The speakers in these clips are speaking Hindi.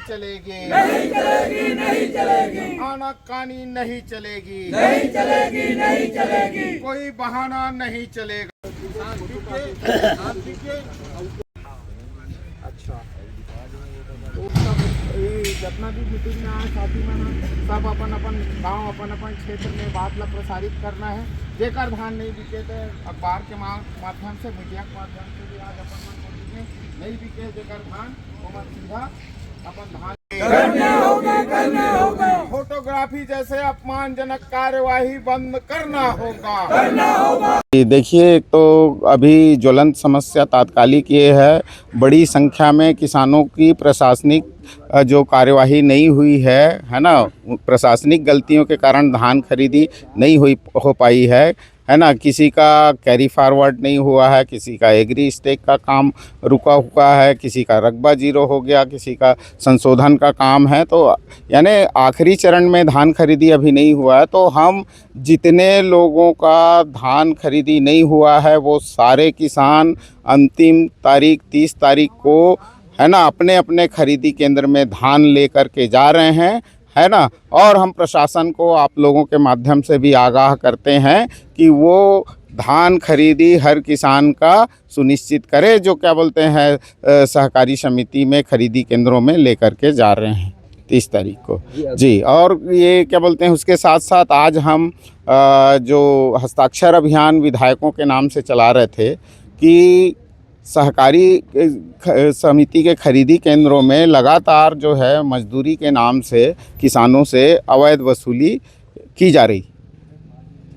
चलेगी, नहीं चलेगी, नहीं चलेगी, आनाकानी नहीं चलेगी, नहीं चलेगी, नहीं चलेगी, कोई बहाना नहीं चलेगा। अच्छा, तो जितना भी मीटिंग में आए साथी में सब अपन अपन गांव अपन अपन क्षेत्र में बात ला प्रसारित करना है। जेकर धान नहीं बिके तो अखबार के माध्यम से, मीडिया के माध्यम से भी आज अपन नहीं बिके जेकर धान वो सीधा अपन धान करना होगा, करना होगा, फोटोग्राफी जैसे अपमानजनक कार्यवाही बंद करना होगा, करना होगा। देखिए, तो अभी ज्वलंत समस्या तात्कालिक ये है, बड़ी संख्या में किसानों की प्रशासनिक जो कार्यवाही नहीं हुई है ना, प्रशासनिक गलतियों के कारण धान खरीदी नहीं हो पाई है ना। किसी का कैरी फॉरवर्ड नहीं हुआ है, किसी का एग्री स्टेक का काम रुका हुआ है, किसी का रकबा जीरो हो गया, किसी का संशोधन का काम है। तो यानी आखिरी चरण में धान खरीदी अभी नहीं हुआ है। तो हम जितने लोगों का धान खरीदी नहीं हुआ है वो सारे किसान अंतिम तारीख 30 तारीख को है ना अपने अपने खरीदी केंद्र में धान लेकर के जा रहे हैं, है ना। और हम प्रशासन को आप लोगों के माध्यम से भी आगाह करते हैं कि वो धान खरीदी हर किसान का सुनिश्चित करे, जो क्या बोलते हैं सहकारी समिति में खरीदी केंद्रों में लेकर के जा रहे हैं 30 तारीख को जी। और ये क्या बोलते हैं उसके साथ साथ आज हम जो हस्ताक्षर अभियान विधायकों के नाम से चला रहे थे कि सहकारी समिति के खरीदी केंद्रों में लगातार जो है मजदूरी के नाम से किसानों से अवैध वसूली की जा रही,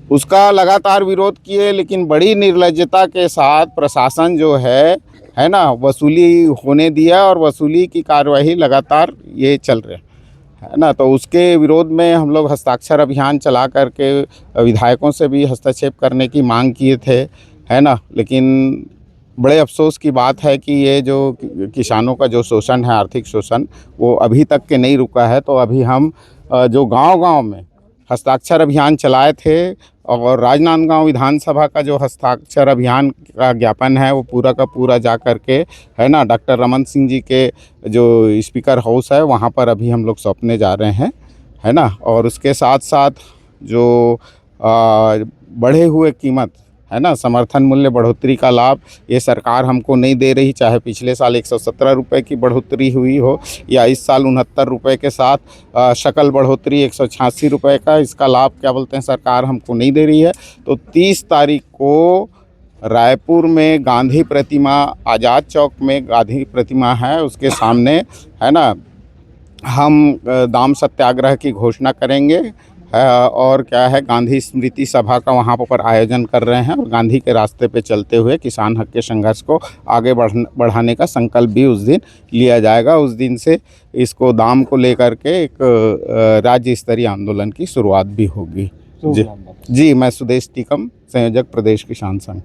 उसका लगातार विरोध किए, लेकिन बड़ी निर्लज्जता के साथ प्रशासन जो है ना वसूली होने दिया और वसूली की कार्यवाही लगातार ये चल रहे है ना। तो उसके विरोध में हम लोग हस्ताक्षर अभियान चला करके विधायकों से भी हस्तक्षेप करने की मांग किए थे, है ना। लेकिन बड़े अफसोस की बात है कि ये जो किसानों का जो शोषण है, आर्थिक शोषण, वो अभी तक के नहीं रुका है। तो अभी हम जो गांव-गांव में हस्ताक्षर अभियान चलाए थे और राजनांदगांव विधानसभा का जो हस्ताक्षर अभियान का ज्ञापन है वो पूरा का पूरा जा कर के है ना डॉक्टर रमन सिंह जी के जो स्पीकर हाउस है वहाँ पर अभी हम लोग सौंपने जा रहे हैं, है ना। और उसके साथ साथ जो बढ़े हुए कीमत है ना, समर्थन मूल्य बढ़ोतरी का लाभ ये सरकार हमको नहीं दे रही, चाहे पिछले साल 117 रुपये की बढ़ोतरी हुई हो या इस साल 69 रुपये के साथ शकल बढ़ोतरी 186 रुपये का, इसका लाभ क्या बोलते हैं सरकार हमको नहीं दे रही है। तो 30 तारीख को रायपुर में गांधी प्रतिमा, आज़ाद चौक में गांधी प्रतिमा है, उसके सामने है ना हम दाम सत्याग्रह की घोषणा करेंगे और क्या है गांधी स्मृति सभा का वहाँ पर आयोजन कर रहे हैं और गांधी के रास्ते पे चलते हुए किसान हक के संघर्ष को आगे बढ़ाने का संकल्प भी उस दिन लिया जाएगा। उस दिन से इसको दाम को लेकर के एक राज्य स्तरीय आंदोलन की शुरुआत भी होगी। जी, मैं सुदेश टीकम, संयोजक प्रदेश किसान संघ।